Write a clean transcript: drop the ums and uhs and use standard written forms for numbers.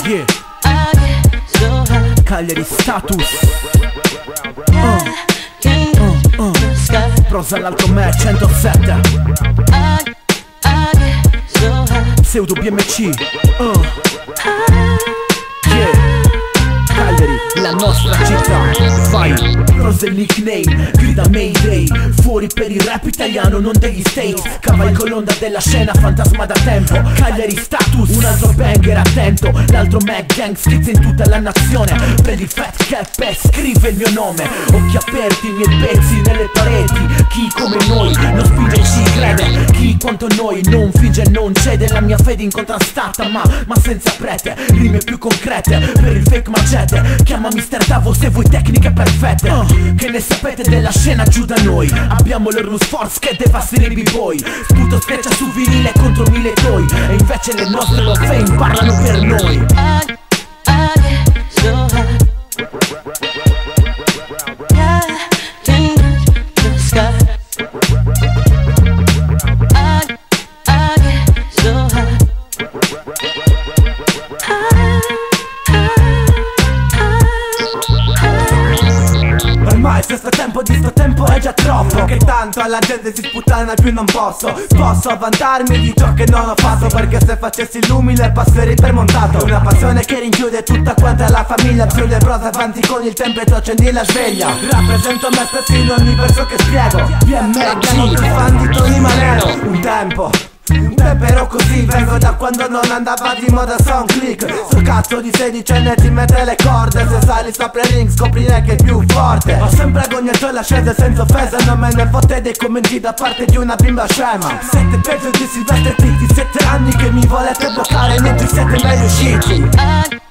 Yeah. Cagliari status. Prosa all'altro me 107. Pseudo BMC. Yeah. Cagliari, la nostra città. Vai. Prosa il nickname, grida Mayday. Fuori per il rap italiano, non degli States. Cavalco l'onda della scena, fantasma da tempo. Cagliari status, un altro banger attento. L'altro Mac Gang schizza in tutta la nazione. Prendi fat cap e scrive il mio nome. Occhi aperti, i miei pezzi nelle pareti. Chi come noi non spinge ci crede. Chi quanto noi non finge non cede. La mia fede incontrastata ma senza prete. Rime più concrete per il fake macete. Chiama Mr. Davo se vuoi tecniche perfette. Che ne sapete della scena giù da noi? Abbiamo l'Ormus Force che devastano i b-boy. Sputo schiaccia su vinile contro mille toy. E invece le nostre love fame parlano per noi. Ormai se sto tempo di sto tempo è già troppo. Che tanto alla gente si sputtana più non posso. Posso vantarmi di ciò che non ho fatto, perché se facessi l'umile passerei per montato. Una passione che rinchiude tutta quanta la famiglia. Più le prosa avanti con il tempo e tu accendi la sveglia. Rappresento me stesso in ogni verso che spiego. BM chiamo più fan di Tony Manero. Un tempo ero così, vengo da quando non andava di moda SoundClick. Sul cazzo di 16enne ti mette le corde. Se sali sopra il ring scoprirai che è più forte. Ho sempre agognato l'ascesa senza offesa. Non me ne fotte dei commenti da parte di una bimba scema. Siete peggio di Silvestre Pitti, 7 anni che mi volete bloccare, non ci siete mai riusciti.